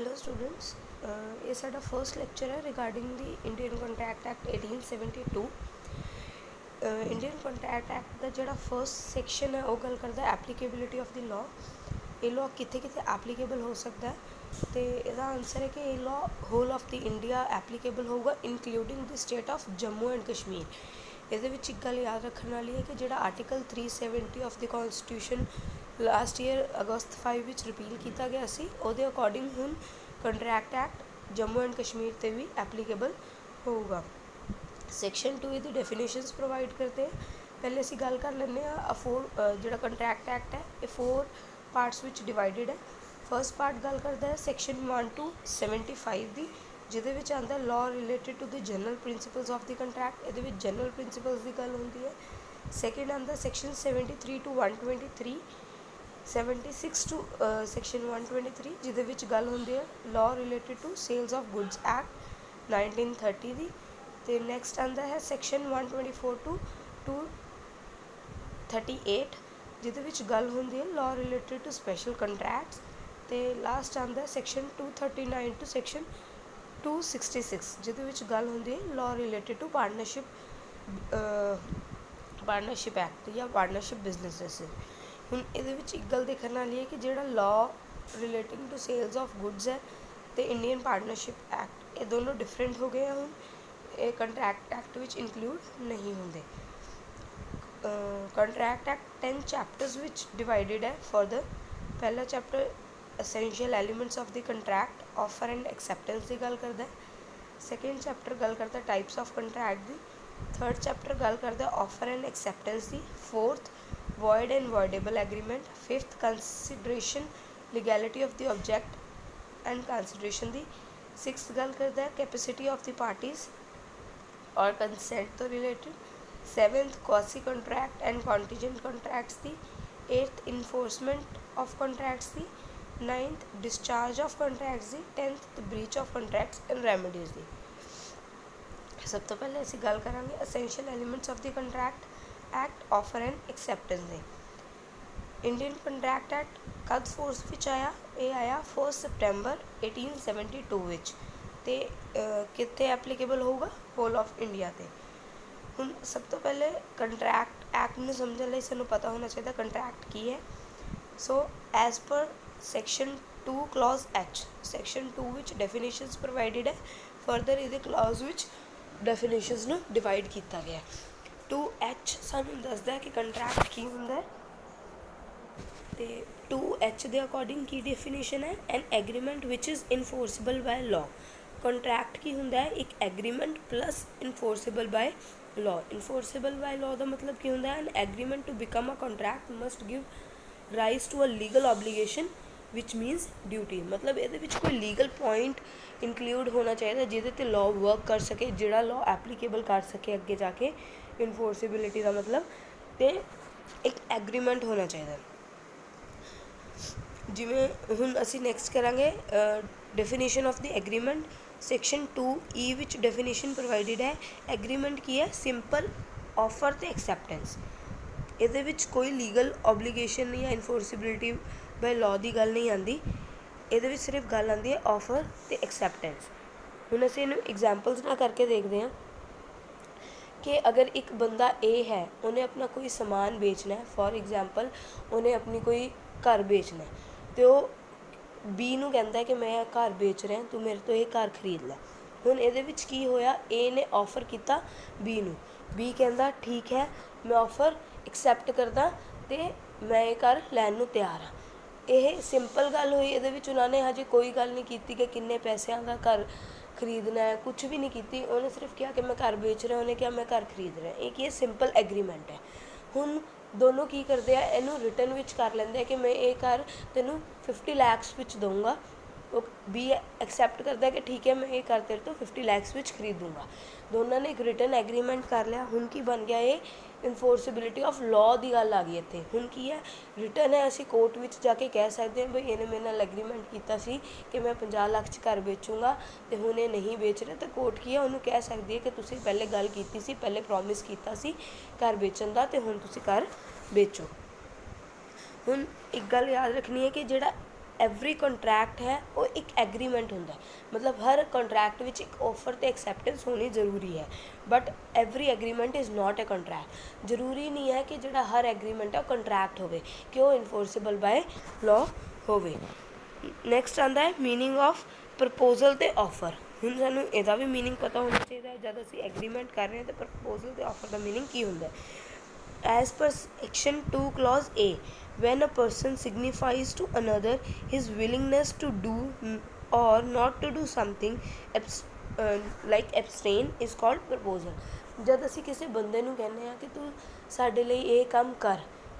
Hello students, ये साडा first lecture है regarding the Indian contract act 1872। Indian contract act का जोड़ा फर्स्ट सैक्शन है वो गल करता है एप्लीकेबिलिटी ऑफ द लॉ। ये लॉ कित्थे कित्थे एप्लीकेबल हो सकता है तो इसका आंसर है कि ये law whole of the India applicable होगा including the state of Jammu and Kashmir. ये एक गल याद रखने वाली है कि जो article 370 of the constitution last year August 5 में रिपील किया गया सी ਉਹਦੇ अकॉर्डिंग हुण contract act Jammu and Kashmir ते भी एप्लीकेबल होगा। सैक्शन 2 की डेफिनेशंस प्रोवाइड करते हैं। पहले असी गल कर लें जो कंट्रैक्ट एक्ट है ये 4 पार्ट्स विच डिवाइडेड है। फर्स्ट पार्ट गल करता है सैक्शन 1 to 75 की, जिहदे विच आंदा law related to the general principles of the contract. इहदे विच जनरल प्रिंसिपल्स की गल होंदी है। सैकेंड आंदा सैक्शन 73 to 123, 76 टू सैक्शन 123 जिहदे विच गल होंदी है law related to sales of goods act 1930 दी। ते नैक्सट आंदा है सैक्शन 124 to 238 जिहदे विच गल होंदी है लॉ रिलेटेड टू स्पैशल कंट्रैक्ट्स। ते लास्ट आंदा है सैक्शन 239 to सैक्शन 266 जिहदे विच गल होंदी है law related to partnership act या पार्टनरशिप बिजनेस। हुण इहदे विच एक गल देखने वाली है कि जिहड़ा law relating to sales of goods है तो इंडियन पार्टनरशिप एक्ट ये दोनों डिफरेंट हो गए हैं। हुण ये कंट्रैक्ट एक्ट विच इंक्लूड नहीं होंगे। कंट्रैक्ट एक्ट 10 चैप्टर्स विच डिवाइडेड है। फॉर पहला chapter essential elements of the contract offer and acceptance की गल करता है। सैकेंड चैप्टर गल करता है टाइप्स ऑफ कंट्रैक्ट की। थर्ड चैप्टर गल करता है ऑफर एंड एक्सैप्टेंस की। Fourth void and voidable agreement। Fifth consideration legality of the object and consideration दी। सिक्स गल करता है कैपेसिटी ऑफ द पार्टीज और कंसेंट तो related. Seventh quasi contract and contingent contracts दी। एट्थ इन्फोर्समेंट ऑफ कॉन्ट्रैक्ट्स दी। Ninth discharge of contracts दी। Tenth the breach of contracts and remedies दी। सब तो पहले असी गल करांगे essential elements of the contract act offer and acceptance दे। इंडियन कंट्रैक्ट एक्ट कद फोर्स विच आया? ये आया 1 सितंबर 1872 विच ते कित्थे एप्लीकेबल होगा? होल ऑफ इंडिया ते। हुण सब तो पहले कंट्रैक्ट एक्ट में समझने लई सानू पता होना चाहिए कंट्रैक्ट की है। So as per section 2 clause H, section 2 विच डेफिनेशंस प्रोवाइडेड है। फर्दर इहदे क्लॉज विच डेफिनेशंस नू डिवाइड किया गया है। 2H सानू दसदा है कि कंट्रैक्ट की हुंदा है ते 2H दे अकॉर्डिंग की डेफिनेशन है an agreement which is enforceable by law. Contract की हुंदा है एक agreement plus enforceable by law. Enforceable by law का मतलब की हुंदा है an agreement to become a contract must give rise to a legal obligation which means duty. मतलब ये कोई लीगल पॉइंट इंक्लूड होना चाहिए जिहदे ते लॉ वर्क कर सके, जिहड़ा लॉ एप्लीकेबल कर सके अगे जाके। इनफोर्सिबिलिटी का मतलब तो एक एग्रीमेंट होना चाहिए। जिमें हुण असी नैक्सट करांगे definition of the agreement. Section 2E which definition provided है। एग्रीमेंट की है सिंपल ऑफर तो एक्सैप्टेंस। ये कोई लीगल ऑब्लीगेशन नहीं है, इनफोर्सिबिलिटी बाय लॉ की गल नहीं आती। ये सिर्फ गल आती है ऑफर तो एक्सैप्टेंस। हुण असीं इहनूं एग्जाम्पल्स ना करके देखते हैं कि अगर एक बंदा ए है, उन्हें अपना कोई समान बेचना है। फॉर एग्जाम्पल उन्हें अपनी कोई घर बेचना है तो बी नूं कहता है कि मैं घर बेच रहा, तू मेरे तो ये घर खरीद लै। हुण इहदे विच की होया, ए ने ऑफर किया बी नूं। बी कहता ठीक है मैं ऑफर एक्सैप्ट करदा तो मैं ये घर लैन नूं तैयार हाँ। यह सिंपल गल हुई। ये उन्होंने हजे कोई गल नहीं की कि किन्ने पैसों का घर खरीदना है, कुछ भी नहीं की। उन्हें सिर्फ कहा कि मैं घर बेच रहा, उन्हें कहा मैं घर खरीद रहा। एक ये सिंपल एग्रीमेंट है। हुण दोनों की करते हैं, इनू रिटन विच कर लेंगे कि मैं ये घर तेनू 50 लैक्स विच दूँगा। वो बी एक्सैप्ट करता है कि ठीक है मैं ये घर तेरे तो 50 लैक्स विच खरीदूँगा। दोनों ने एक रिटन एग्रीमेंट कर लिया। हुण की बन गया ये इनफोर्सिबिलिटी ऑफ लॉ की गल आ गई इत्थे। हुण की है रिटन है, असीं कोर्ट विच जाके कह सकते हैं बई इन्हें मेरे नाल एग्रीमेंट किया सी कि मैं 50 लाख च घर बेचूँगा तो हुण ये नहीं बेच रहे। तो कोर्ट की है उन्होंने कह सकती है कि तुसीं पहले गल कीती सी, पहले प्रॉमिस किया सी घर बेचण दा ते हुण तुसीं घर बेचो। हुण एक गल याद रखनी है कि जिहड़ा एवरी ਕੰਟਰੈਕਟ है वो एक एग्रीमेंट ਹੁੰਦਾ मतलब हर ਕੰਟਰੈਕਟ ਵਿੱਚ एक ऑफर ਤੇ एक्सैप्टेंस होनी ज़रूरी है but every agreement is not a contract ਜ਼ਰੂਰੀ नहीं है कि ਜਿਹੜਾ हर एग्रीमेंट है वो ਕੰਟਰੈਕਟ ਹੋਵੇ कि वो इन्फोर्सेबल बाय लॉ ਹੋਵੇ। ਨੈਕਸਟ ਆਉਂਦਾ ਹੈ ਮੀਨਿੰਗ ਆਫ ਪ੍ਰਪੋਜ਼ਲ ਤੇ ਆਫਰ। ਹੁਣ ਸਾਨੂੰ ਇਹਦਾ ਵੀ ਮੀਨਿੰਗ ਪਤਾ ਹੋਣਾ ਚਾਹੀਦਾ ਜਦ ਅਸੀਂ ਐਗਰੀਮੈਂਟ ਕਰ ਰਹੇ ਹਾਂ ਤਾਂ ਪ੍ਰਪੋਜ਼ਲ ਤੇ ਆਫਰ ਦਾ ਮੀਨਿੰਗ ਕੀ ਹੁੰਦਾ ਹੈ। As per section 2 clause A, when a person signifies to another his willingness to do or not to do something like abstain is called proposal। जब ਅਸੀਂ ਕਿਸੇ ਬੰਦੇ ਨੂੰ ਕਹਿੰਦੇ ਹਾਂ ਕਿ ਤੂੰ ਸਾਡੇ ਲਈ ਇਹ ਕੰਮ ਕਰ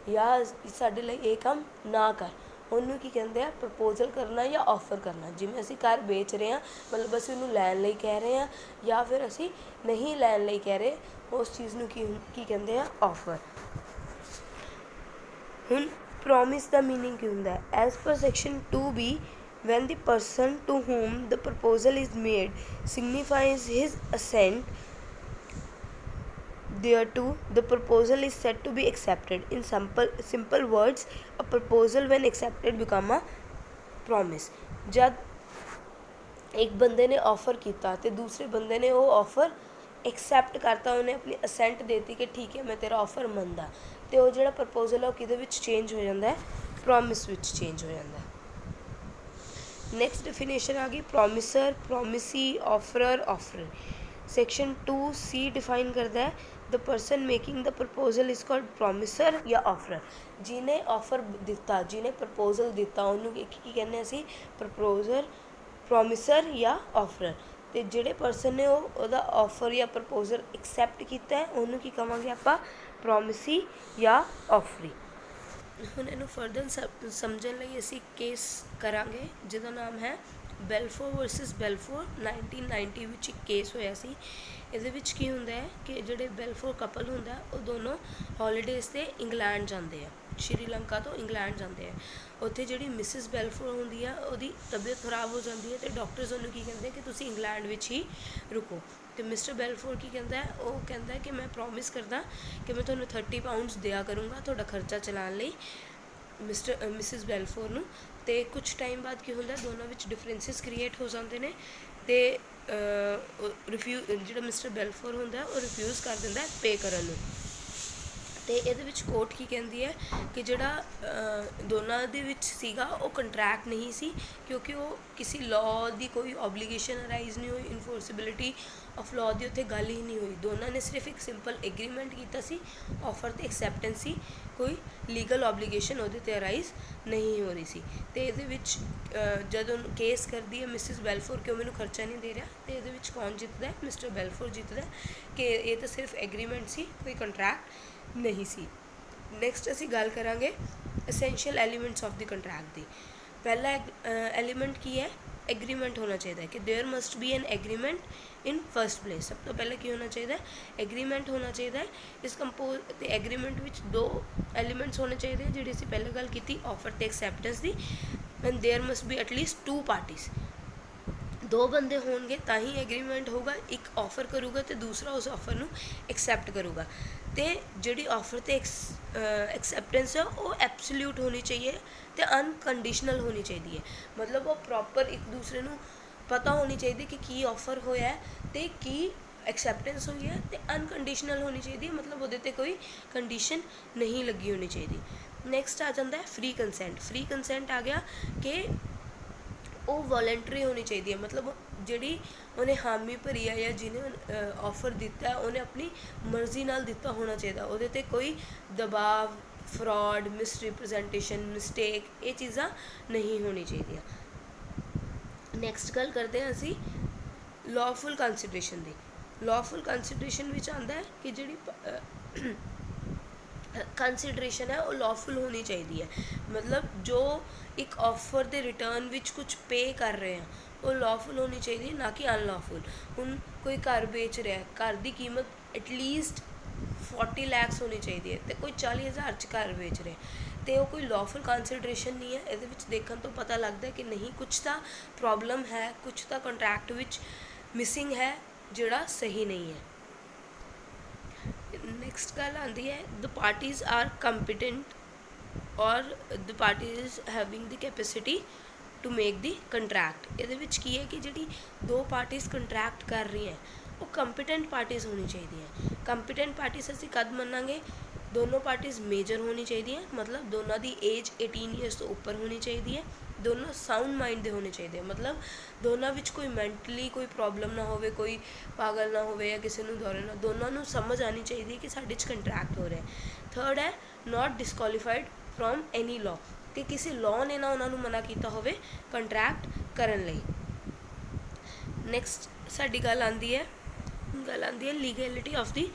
ਜਾਂ ਸਾਡੇ ਲਈ ਇਹ ਕੰਮ ਨਾ ਕਰ ਉਹਨੂੰ ਕੀ ਕਹਿੰਦੇ ਆ ਪ੍ਰਪੋਜ਼ਲ ਕਰਨਾ ਜਾਂ ਆਫਰ ਕਰਨਾ। ਜਿਵੇਂ ਅਸੀਂ ਘਰ ਵੇਚ ਰਹੇ ਹਾਂ ਮਤਲਬ ਅਸੀਂ ਉਹਨੂੰ ਲੈਣ ਲਈ ਕਹਿ ਰਹੇ ਹਾਂ ਜਾਂ ਫਿਰ ਅਸੀਂ ਨਹੀਂ ਲੈਣ ਲਈ ਕਹਿ ਰਹੇ ਉਸ ਚੀਜ਼ ਨੂੰ ਕੀ ਕਹਿੰਦੇ ਆ ਆਫਰ। ਹੁਣ ਪ੍ਰੋਮਿਸ ਦਾ ਮੀਨਿੰਗ ਕੀ ਹੁੰਦਾ ਹੈ। As per section 2B when the person to whom the proposal is made signifies his assent thereto, the proposal is said to be accepted। in simple words, a proposal when accepted become a promise। जब एक बंदे ने offer किया तो दूसरे बंदे ने वो ऑफ़र एक्सैप्ट करता उन्हें अपनी असेंट देती कि ठीक है मैं तेरा ऑफ़र मनदा तो वो जो प्रपोजल है वो किहदे विच चेंज हो जाता है प्रॉमिस विच चेंज हो जाता है। नैक्सट डेफिनेशन आ गई promisor promisee offeror offeror. Section 2C define करता है the person making the proposal is called promisor या ऑफरर। जिन्हें ऑफर दिता जिन्हें प्रपोजल दिता उन्होंने की कहने असी प्रपोजर प्रॉमिसर या ऑफरर। तो जोड़े परसन ने वो ऑफर या प्रपोजल एक्सैप्ट किया है उन्होंने की कहांगे आप प्रॉमिसी या ऑफरी। ਹੁਣ ਇਹਨੂੰ ਫਰਦਰ ਸਮਝਣ ਲਈ ਅਸੀਂ ਕੇਸ ਕਰਾਂਗੇ ਜਿਹਦਾ ਨਾਮ ਹੈ ਬੈਲਫੋਰ ਵਰਸਸ ਬੈਲਫੋਰ। 1990 ਵਿੱਚ ਇੱਕ ਕੇਸ ਹੋਇਆ ਸੀ। ਇਹਦੇ ਵਿੱਚ ਕੀ ਹੁੰਦਾ ਹੈ ਕਿ ਜਿਹੜੇ ਬੈਲਫੋਰ ਕਪਲ ਹੁੰਦਾ ਉਹ ਦੋਨੋਂ ਹੌਲੀਡੇਜ਼ 'ਤੇ ਇੰਗਲੈਂਡ ਜਾਂਦੇ ਆ ਸ਼੍ਰੀਲੰਕਾ ਤੋਂ ਇੰਗਲੈਂਡ ਜਾਂਦੇ ਆ। ਉੱਥੇ ਜਿਹੜੀ ਮਿਸਿਸ ਬੈਲਫੋਰ ਹੁੰਦੀ ਆ ਉਹਦੀ ਤਬੀਅਤ ਖਰਾਬ ਹੋ ਜਾਂਦੀ ਹੈ ਅਤੇ ਡਾਕਟਰਸ ਉਹਨੂੰ ਕੀ ਕਹਿੰਦੇ ਕਿ ਤੁਸੀਂ ਇੰਗਲੈਂਡ ਵਿੱਚ ਹੀ ਰੁਕੋ। ਅਤੇ ਮਿਸਟਰ ਬੈਲਫੋਰ ਕੀ ਕਹਿੰਦਾ ਉਹ ਕਹਿੰਦਾ ਕਿ ਮੈਂ ਪ੍ਰੋਮਿਸ ਕਰਦਾ ਕਿ ਮੈਂ ਤੁਹਾਨੂੰ 30 ਪਾਊਂਡਸ ਦਿਆ ਕਰੂੰਗਾ ਤੁਹਾਡਾ ਖਰਚਾ ਚਲਾਉਣ ਲਈ ਮਿਸਿਸ ਬੈਲਫੋਰ ਨੂੰ। ਅਤੇ ਕੁਛ ਟਾਈਮ ਬਾਅਦ ਕੀ ਹੁੰਦਾ ਦੋਨਾਂ ਵਿੱਚ ਡਿਫਰੈਂਸਿਸ ਕ੍ਰੀਏਟ ਹੋ ਜਾਂਦੇ ਨੇ ਅਤੇ ਜਿਹੜਾ ਮਿਸਟਰ ਬੈਲਫੋਰ ਹੁੰਦਾ ਉਹ ਰਿਫਿਊਜ਼ ਕਰ ਦਿੰਦਾ ਪੇ ਕਰਨ ਨੂੰ। ਅਤੇ ਇਹਦੇ ਵਿੱਚ ਕੋਰਟ ਕੀ ਕਹਿੰਦੀ ਹੈ ਕਿ ਜਿਹੜਾ ਦੋਨਾਂ ਦੇ ਵਿੱਚ ਸੀਗਾ ਉਹ ਕੰਟਰੈਕਟ ਨਹੀਂ ਸੀ ਕਿਉਂਕਿ ਉਹ ਕਿਸੇ ਲਾਅ ਦੀ ਕੋਈ ਓਬਲੀਗੇਸ਼ਨ ਅਰਾਈਜ਼ ਨਹੀਂ ਹੋਈ ਇਨਫੋਰਸਿਬਿਲਿਟੀ ਆਫ ਲਾਅ ਦੀ ਉੱਥੇ ਗੱਲ ਹੀ ਨਹੀਂ ਹੋਈ। ਦੋਨਾਂ ਨੇ ਸਿਰਫ ਇੱਕ ਸਿੰਪਲ ਐਗਰੀਮੈਂਟ ਕੀਤਾ ਸੀ ਆਫਰ ਅਤੇ ਐਕਸੈਪਟੈਂਸ ਸੀ ਕੋਈ ਲੀਗਲ ਓਬਲੀਗੇਸ਼ਨ ਉਹਦੇ 'ਤੇ ਅਰਾਈਜ਼ ਨਹੀਂ ਹੋ ਰਹੀ ਸੀ। ਅਤੇ ਇਹਦੇ ਵਿੱਚ ਜਦੋਂ ਕੇਸ ਕਰਦੀ ਹੈ ਮਿਸਿਸ ਬੈਲਫੋਰ ਕਿ ਉਹ ਮੈਨੂੰ ਖਰਚਾ ਨਹੀਂ ਦੇ ਰਿਹਾ ਅਤੇ ਇਹਦੇ ਵਿੱਚ ਕੌਣ ਜਿੱਤਦਾ ਮਿਸਟਰ ਬੈਲਫੋਰ ਜਿੱਤਦਾ ਕਿ ਇਹ ਤਾਂ ਸਿਰਫ ਐਗਰੀਮੈਂਟ ਸੀ ਕੋਈ ਕੰਟਰੈਕਟ ਨਹੀਂ ਸੀ। ਨੈਕਸਟ ਅਸੀਂ ਗੱਲ ਕਰਾਂਗੇ essential elements of the contract ਦੀ। ਪਹਿਲਾ ਐਲੀਮੈਂਟ ਕੀ ਹੈ एग्रीमेंट होना चाहिए कि there must be an agreement in first place. सब तो पहले की होना चाहिए एग्रीमेंट होना चाहिए। इस कंपोज तो एग्रीमेंट विच 2 एलीमेंट्स होने चाहिए जिहड़ी असीं पहले गल कीती ऑफर ते एक्सैप्टेंस दी। And there must be at least 2 parties 2 बंदे होंगे तो ही एग्रीमेंट होगा। एक ऑफर करूगा तो दूसरा उस ऑफर नू एक्सैप्ट करूगा। तो जी ऑफर तो एक्सैप्टेंस है वो एब्सोल्यूट होनी चाहिए तो अनकंडीशनल होनी चाहिए। मतलब वो प्रॉपर एक दूसरे नू पता होनी चाहिए कि की ऑफर होया है तो की एक्सैप्टेंस हुई है तो अनकंडीशनल होनी चाहिए मतलब वो कोई कंडीशन नहीं लगी होनी चाहिए। नैक्सट आ जाता है फ्री कंसेंट। फ्री कंसेंट आ गया कि वो वॉलंटरी होनी चाहिए मतलब जी उन्हें हामी भरी है या जिन्हें ऑफर दिता है उन्हें अपनी मर्जी नाल दिता होना चाहिए। वो कोई दबाव फ्रॉड मिसरिप्रजेंटेशन मिसटेक ये चीज़ा नहीं होनी चाहिए। नैक्सट गल करते हैं असी लॉफुल कंसिडरेशन की। लॉफुल कंसिडरेशन विच आंदा है कि जी कंसिडरेशन है वो लॉफुल होनी चाहिए मतलब जो एक ऑफर के रिटर्न विच कुछ पे कर रहे हैं वो लॉफुल होनी चाहिए ना कि अनलॉफुल। हुण कोई घर बेच रहा है घर की कीमत एटलीस्ट 40 लैक्स होनी चाहिए तो कोई 40,000 च घर बेच रहे तो वो कोई लॉफुल कंसिडरेशन नहीं है। ये देखने तो पता लगता है कि नहीं कुछ तो प्रॉब्लम है कुछ तो कंट्रैक्ट विच मिसिंग है जोड़ा सही नहीं है। नैक्सट गल आती है द पार्टीज़ आर कंपिटेंट और the parties having the capacity to make the contract. ये की है कि जी दो पार्टीज कंट्रैक्ट कर रही हैं वो कंपीटेंट पार्टीज होनी चाहिए। कंपीटेंट पार्टीज असीं कद मनांगे, दोनों पार्टीज मेजर होनी चाहिए, मतलब दोनों की एज 18 ईयर्स तो उपर होनी चाहिए, दोनों साउंड माइंड दे होने चाहिए, मतलब दोनों विच कोई मैंटली कोई प्रॉब्लम ना होवे, कोई पागल ना होवे या किसी नूं दौरे ना, दोनों नूं समझ आनी चाहिए कि साडे च कंट्रैक्ट हो रहा है। थर्ड है not disqualified from any law, कि किसी लॉ ने ना उन्होंने मना किया होवे कंट्रैक्ट करन लई। नैक्सट साडी गल आंदी है लीगैलिटी ऑफ दी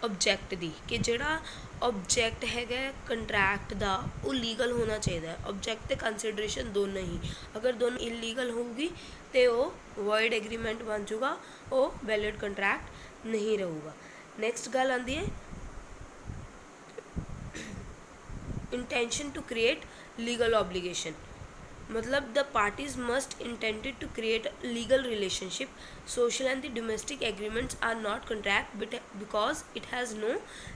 ऑब्जैक्ट दी, कि जिहड़ा ऑब्जैक्ट हैगा कंट्रैक्ट दा वो लीगल होना चाहिए। ऑब्जैक्ट ते कंसिडरेशन दोनों ही, अगर दोनों इलीगल होगी तो वो वॉइड एग्रीमेंट बन जूगा, वो वैलिड कंट्रैक्ट नहीं रहूगा। नैक्सट गल आंदी है intention to create legal obligation, मतलब the parties must intended to create legal relationship. Social and the domestic agreements are not contract because it has no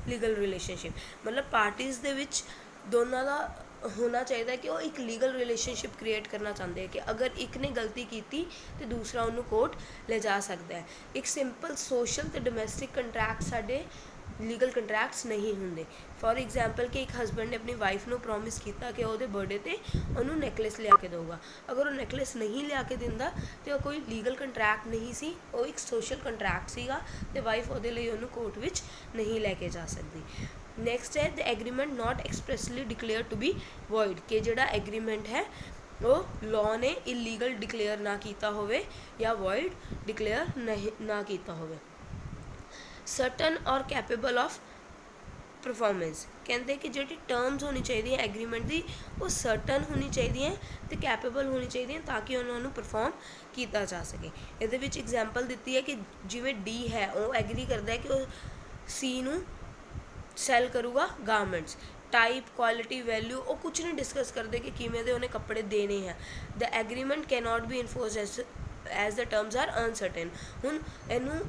legal relationship, मतलब parties दे विच दोनों का होना चाहिए कि वो एक लीगल रिलेशनशिप क्रिएट करना चाहते हैं, कि अगर एक ने गलती की तो दूसरा उन्होंने कोर्ट ले जा सकता है। एक सिंपल सोशल तो डोमेस्टिक कंट्रैक्ट साडे लीगल कंट्रैक्ट्स नहीं होंगे। फॉर एग्जाम्पल कि एक हसबैंड ने अपनी वाइफ को प्रॉमिस किया कि वो बर्थडे ते उन्होंने नैकलेस लिया के दूगा, अगर वो नैकलेस नहीं लिया के दिंदा तो कोई लीगल कंट्रैक्ट नहीं सी, वो एक सोशल कंट्रैक्ट सीगा ते वाइफ वो उन्होंने कोर्ट विच नहीं लैके जा सकती। नैक्सट है the agreement not expressly declared to be void, कि जिहड़ा एग्रीमेंट है वो लॉ ने इलीगल डिक्लेयर ना किया होवे या वॉइड डिक्लेयर नहीं ना किया होवे। सर्टन और कैपेबल ऑफ परफॉर्मेंस, कहते कि जी टर्म्स होनी चाहिए एग्रीमेंट की वो सर्टन होनी चाहिए तो कैपेबल होनी चाहिए ताकि उन्होंने परफॉर्म किया जा सके। ये एग्जाम्पल दी है कि जिमें डी है वो एग्री करता है कि वो सी नू सैल करूगा गारमेंट्स, टाइप क्वालिटी वैल्यू वो कुछ नहीं डिस्कस करते कि किमें दे उन्हें कपड़े देने हैं। The agreement can not be enforce as the terms are uncertain. हुण इनू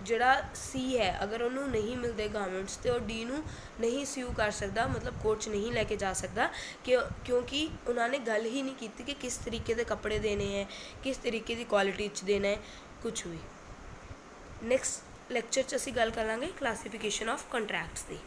जिहड़ा सी है अगर उन्होंने नहीं मिलते गारमेंट्स तो डी नू नहीं स्यू कर सकता, मतलब कोर्ट च नहीं लैके जा सकता क्योंकि उन्होंने गल ही नहीं की कि किस तरीके के कपड़े देने हैं, किस तरीके की क्वालिटी च देना है, कुछ भी। नैक्सट लैक्चर च असीं गल करांगे क्लासीफिकेशन ऑफ कंट्रैक्ट्स की।